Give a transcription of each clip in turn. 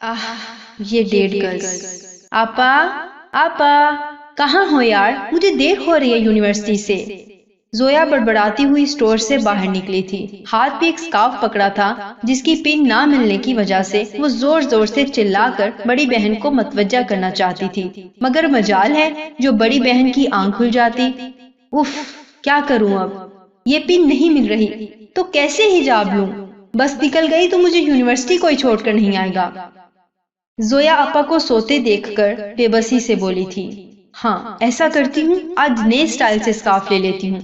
आह, ये 1.5 गज। आपा, आपा, कहाँ हो यार? मुझे देर हो रही है यूनिवर्सिटी से। जोया बड़बड़ाती हुई स्टोर से बाहर निकली थी। हाथ में एक स्कार्फ पकड़ा था जिसकी पिन ना मिलने की वजह से वो जोर जोर से चिल्लाकर बड़ी बहन को मतवज्जा करना चाहती थी, मगर मजाल है जो बड़ी बहन की आंख खुल जाती। उफ, क्या करूं अब? ये पिन नहीं मिल रही तो कैसे हिजाब लूं? बस निकल गई तो मुझे यूनिवर्सिटी कोई छोड़कर नहीं आएगा। जोया अपा को सोते देखकर बेबसी से बोली थी। हाँ, ऐसा करती हूँ, आज नए स्टाइल से स्कार्फ ले लेती हूँ।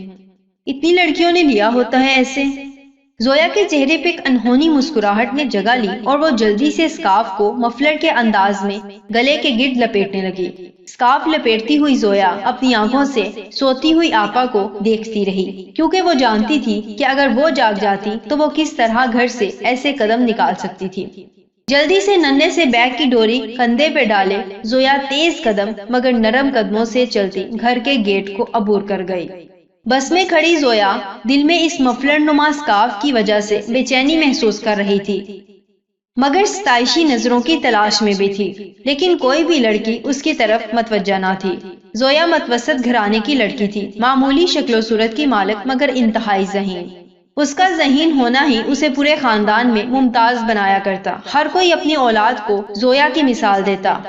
इतनी लड़कियों ने लिया होता है ऐसे। जोया के चेहरे पे एक अनहोनी मुस्कुराहट ने जगह ली और वो जल्दी से स्कार्फ को मफलर के अंदाज में गले के गिर्द लपेटने लगी। स्कार्फ लपेटती हुई जोया अपनी आंखों से सोती हुई आपा को देखती रही, क्योंकि वो जानती थी कि अगर वो जाग जाती तो वो किस तरह घर से ऐसे कदम निकाल सकती थी। जल्दी से नन्हे से बैग की डोरी कंधे पे डाले जोया तेज कदम मगर नरम कदमों से चलती घर के गेट को अबूर कर गई। बस में खड़ी जोया दिल में इस मफलर नुमा स्कार्फ की वजह से बेचैनी महसूस कर रही थी, मगर सताइशी नजरों की तलाश में भी थी, लेकिन कोई भी लड़की उसकी तरफ मतवज्जा ना थी। जोया मतवसत घराने की लड़की थी, मामूली शक्लो सूरत की मालिक मगर इंतहाई ज़हीन। उसका ज़हीन होना ही उसे पूरे खानदान में मुमताज बनाया करता। हर कोई अपनी औलाद को जोया की मिसाल देता।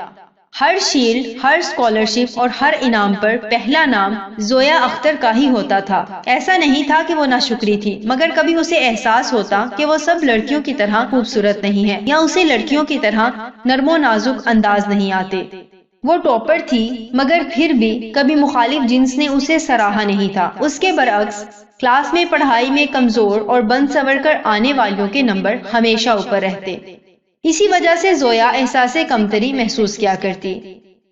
हर शील्ड, हर स्कॉलरशिप और हर इनाम पर पहला नाम जोया अख्तर का ही होता था। ऐसा नहीं था कि वो नाशुक्री थी, मगर कभी उसे एहसास होता कि वो सब लड़कियों की तरह खूबसूरत नहीं है, या उसे लड़कियों की तरह नरमो नाजुक अंदाज नहीं आते। वो टॉपर थी, मगर फिर भी कभी मुखालिफ जिन्स ने उसे सराहा नहीं था। उसके बरअक्स क्लास में पढ़ाई में कमजोर और बन सवर कर आने वालों के नंबर हमेशा ऊपर रहते। इसी वजह से जोया एहसासे कमतरी महसूस किया करती।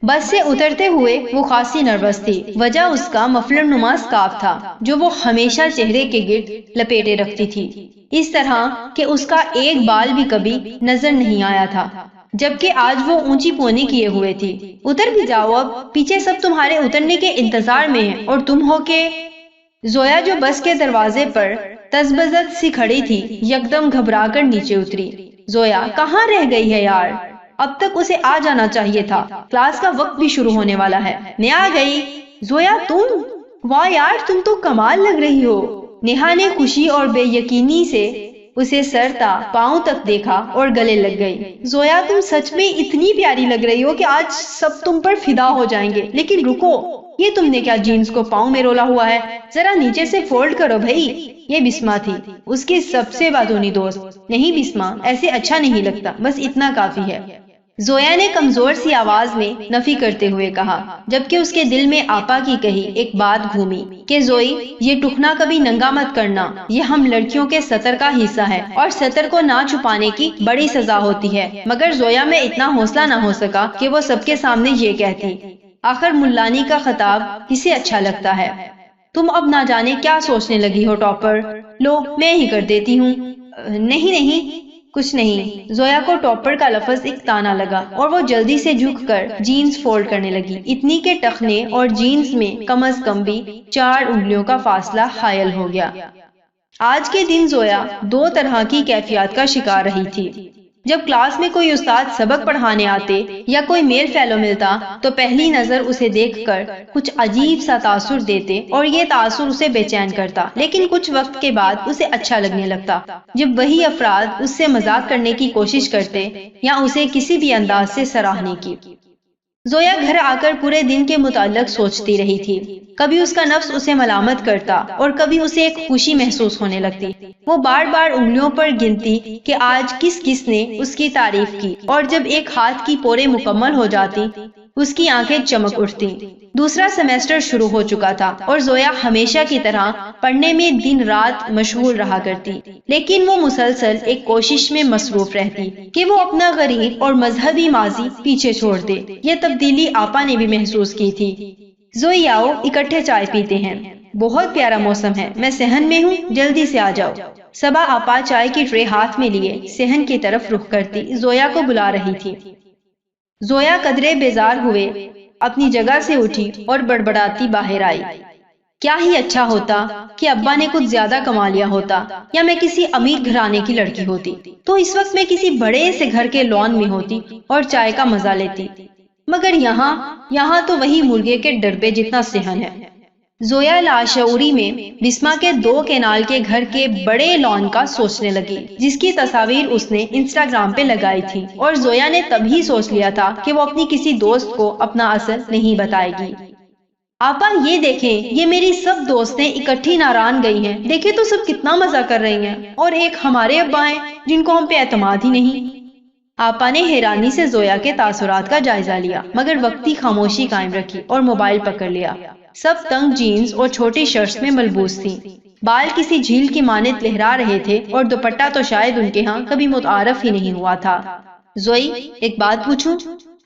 बस से उतरते हुए वो खासी नर्वस थी। वजह उसका मफलर नुमा स्कार्फ था जो वो हमेशा चेहरे के गिर्द लपेटे रखती थी, इस तरह कि उसका एक बाल भी कभी नजर नहीं आया था, जबकि आज वो ऊंची पोनी किए हुए थी। उतर भी जाओ अब, पीछे सब तुम्हारे उतरने के इंतजार में है और तुम हो के। जोया जो बस के दरवाजे पर तजबजत सी खड़ी थी यकदम घबराकर नीचे उतरी। जोया कहाँ रह गई है यार? अब तक उसे आ जाना चाहिए था, क्लास का वक्त भी शुरू होने वाला है। मैं आ गई। जोया तुम? वाह यार, तुम तो कमाल लग रही हो। नेहा ने खुशी और बेयकीनी से उसे सर ता पांव तक देखा और गले लग गई। जोया तुम सच में इतनी प्यारी लग रही हो कि आज सब तुम पर फिदा हो जाएंगे। लेकिन रुको, ये तुमने क्या जीन्स को पाँव में रोला हुआ है? जरा नीचे से फोल्ड करो भाई। ये बिस्मा थी, उसकी सबसे बातूनी दोस्त। नहीं बिस्मा, ऐसे अच्छा नहीं लगता, बस इतना काफी है, जोया ने कमजोर सी आवाज में नफी करते हुए कहा, जबकि उसके दिल में आपा की कही एक बात घूमी कि जोई, ये टुकना कभी नंगा मत करना, ये हम लड़कियों के सतर का हिस्सा है और सतर को ना छुपाने की बड़ी सजा होती है। मगर जोया में इतना हौसला ना हो सका कि वो सबके सामने ये कहती। आखिर मुल्लानी का खिताब किसे अच्छा लगता है? तुम अब ना जाने क्या सोचने लगी हो टॉपर। लो मैं ही कर देती हूँ। नहीं नहीं, कुछ नहीं। जोया को टॉपर का लफ्ज एक ताना लगा और वो जल्दी से झुककर जीन्स फोल्ड करने लगी। इतनी के टखने और जीन्स में कम अज कम भी 4 उंगलियों का फासला हायल हो गया। आज के दिन जोया 2 तरह की कैफियत का शिकार रही थी। जब क्लास में कोई उस्ताद सबक पढ़ाने आते या कोई मेल फेलो मिलता तो पहली नजर उसे देखकर कुछ अजीब सा तासुर देते और ये तासुर उसे बेचैन करता, लेकिन कुछ वक्त के बाद उसे अच्छा लगने लगता जब वही अफराद उससे मजाक करने की कोशिश करते या उसे किसी भी अंदाज से सराहने की। जोया घर आकर पूरे दिन के मुताल्लिक सोचती रही थी। कभी उसका नफ्स उसे मलामत करता और कभी उसे एक खुशी महसूस होने लगती। वो बार बार उंगलियों पर गिनती कि आज किस किस ने उसकी तारीफ की, और जब एक हाथ की पोरे मुकम्मल हो जाती उसकी आंखें चमक उठती। दूसरा सेमेस्टर शुरू हो चुका था और जोया हमेशा की तरह पढ़ने में दिन रात मशगूल रहा करती, लेकिन वो मुसलसल एक कोशिश में मसरूफ रहती कि वो अपना गरीब और मजहबी माजी पीछे छोड़ दे। ये तब्दीली आपा ने भी महसूस की थी। जोई आओ, इकट्ठे चाय पीते हैं, बहुत प्यारा मौसम है, मैं सहन में हूँ, जल्दी से आ जाओ। सबा आपा चाय की ट्रे हाथ में लिए सहन की तरफ रुख करती जोया को बुला रही थी। जोया कदरे बेजार हुए अपनी जगह से उठी और बड़बड़ाती बाहर आई। کیا ہی اچھا ہوتا کہ ابا نے کچھ زیادہ کما لیا ہوتا یا میں کسی امیر گھرانے کی لڑکی ہوتی تو اس وقت میں کسی بڑے سے گھر کے لان میں ہوتی اور چائے کا مزہ لیتی، مگر یہاں تو وہی مرغے کے ڈربے جتنا صحن ہے۔ زویا لاشعوری میں بسما کے 2 کینال کے گھر کے بڑے لان کا سوچنے لگی جس کی تصاویر اس نے انسٹاگرام پہ لگائی تھی، اور زویا نے تبھی سوچ لیا تھا کہ وہ اپنی کسی دوست کو اپنا اصل نہیں بتائے گی۔ آپا یہ دیکھیں، یہ میری سب دوستیں اکٹھی ناران گئی ہیں، دیکھیں تو سب کتنا مزہ کر رہی ہیں، اور ایک ہمارے ابا ہیں جن کو ہم پہ اعتماد ہی نہیں۔ آپا نے حیرانی سے زویا کے تاثرات کا جائزہ لیا مگر وقتی خاموشی قائم رکھی اور موبائل پکڑ لیا۔ سب تنگ جینز اور چھوٹی شرٹس میں ملبوس تھیں، بال کسی جھیل کی مانند لہرا رہے تھے اور دوپٹہ تو شاید ان کے ہاں کبھی متعارف ہی نہیں ہوا تھا۔ زوئی ایک بات پوچھوں؟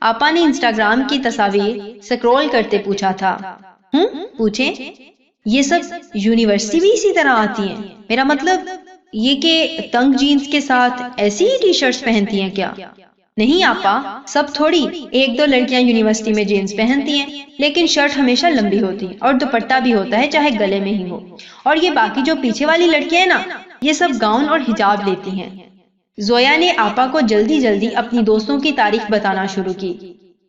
آپا نے انسٹاگرام کی تصاویر سکرول کرتے پوچھا تھا۔ پوچھیں، یہ سب یونیورسٹی بھی اسی طرح آتی ہیں؟ میرا مطلب یہ کہ تنگ جینز کے ساتھ ایسی ہی ٹی شرٹس پہنتی ہیں کیا؟ نہیں آپا، سب تھوڑی، 1-2 لڑکیاں یونیورسٹی میں جینز پہنتی ہیں لیکن شرٹ ہمیشہ لمبی ہوتی ہے اور دوپٹہ بھی ہوتا ہے چاہے گلے میں ہی ہو، اور یہ باقی جو پیچھے والی لڑکیاں ہیں نا، یہ سب گاؤن اور حجاب لیتی ہیں۔ زویا نے آپا کو جلدی اپنی دوستوں کی تاریخ بتانا شروع کی۔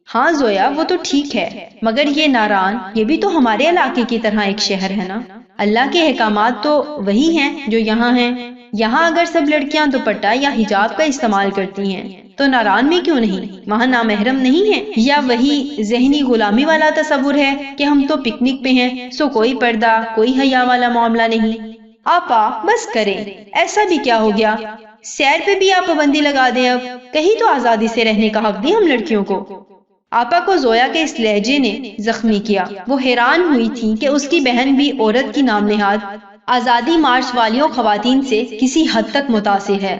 ہاں زویا، وہ تو ٹھیک ہے، مگر یہ ناران، یہ بھی تو ہمارے علاقے کی طرح ایک شہر ہے نا۔ اللہ کے احکامات تو وہی ہیں جو یہاں ہیں۔ یہاں اگر سب لڑکیاں دوپٹہ یا حجاب کا استعمال کرتی ہیں تو ناران میں کیوں نہیں؟ وہاں نامحرم نہیں ہے؟ یا وہی ذہنی غلامی والا تصور ہے کہ ہم تو پکنک پہ ہیں سو کوئی پردہ کوئی حیا والا معاملہ نہیں؟ آپا بس کریں، ایسا بھی کیا ہو گیا؟ سیر پہ بھی آپ پابندی لگا دیں، اب کہیں تو آزادی سے رہنے کا حق دیں ہم لڑکیوں کو۔ آپا کو زویا کے اس لہجے نے زخمی کیا۔ وہ حیران ہوئی تھی کہ اس کی بہن بھی عورت کی نام نہاد آزادی مارچ والیوں خواتین سے کسی حد تک متاثر ہے۔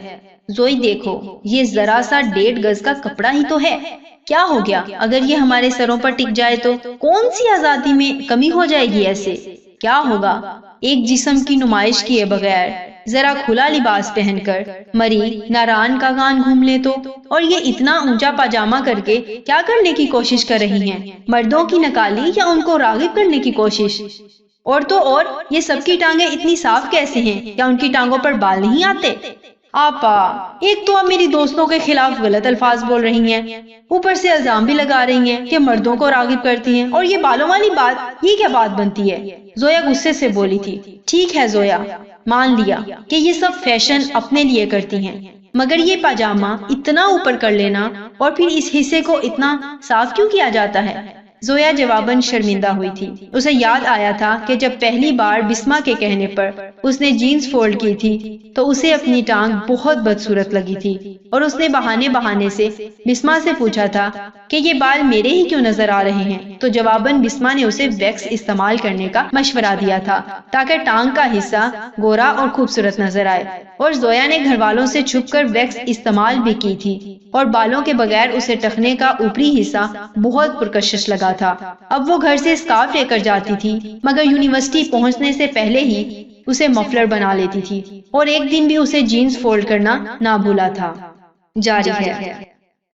زوئی دیکھو، یہ ذرا سا 1.5 گز کا کپڑا ہی تو ہے، کیا ہو گیا اگر یہ ہمارے سروں پر ٹک جائے تو؟ کون سی آزادی میں کمی ہو جائے گی؟ ایسے کیا ہوگا؟ ایک جسم کی نمائش کیے بغیر ذرا کھلا لباس پہن کر مری ناران کا گان گھوم لے تو؟ اور یہ اتنا اونچا پاجامہ کر کے کیا کرنے کی کوشش کر رہی ہیں؟ مردوں کی نکالی یا ان کو راغب کرنے کی کوشش؟ اور تو اور یہ سب کی ٹانگیں اتنی صاف کیسے ہیں؟ کیا ان کی ٹانگوں پر بال نہیں آتے؟ آپا، ایک تو آپ میری دوستوں کے خلاف غلط الفاظ بول رہی ہیں، اوپر سے الزام بھی لگا رہی ہیں کہ مردوں کو راغب کرتی ہیں، اور یہ بالوں والی بات، یہ کیا بات بنتی ہے؟ زویا غصے سے بولی تھی۔ ٹھیک ہے زویا، مان لیا کہ یہ سب فیشن اپنے لیے کرتی ہیں، مگر یہ پاجامہ اتنا اوپر کر لینا اور پھر اس حصے کو اتنا صاف کیوں کیا جاتا ہے؟ زویا جواباً شرمندہ ہوئی تھی۔ اسے یاد آیا تھا کہ جب پہلی بار بسما کے کہنے پر اس نے جینز فولڈ کی تھی تو اسے اپنی ٹانگ بہت بدصورت لگی تھی، اور اس نے بہانے سے بسما سے پوچھا تھا کہ یہ بال میرے ہی کیوں نظر آ رہے ہیں، تو جواباً بسما نے اسے ویکس استعمال کرنے کا مشورہ دیا تھا تاکہ ٹانگ کا حصہ گورا اور خوبصورت نظر آئے، اور زویا نے گھر والوں سے چھپ کر ویکس استعمال بھی کی تھی، اور بالوں کے بغیر اسے ٹخنے کا اوپری حصہ بہت پرکشش لگا تھا۔ اب وہ گھر سے اسکارف لے کر جاتی تھی، مگر یونیورسٹی پہنچنے سے پہلے ہی اسے مفلر بنا لیتی تھی، اور ایک دن بھی اسے جینز فولڈ کرنا نہ بھولا تھا۔ جاری ہے۔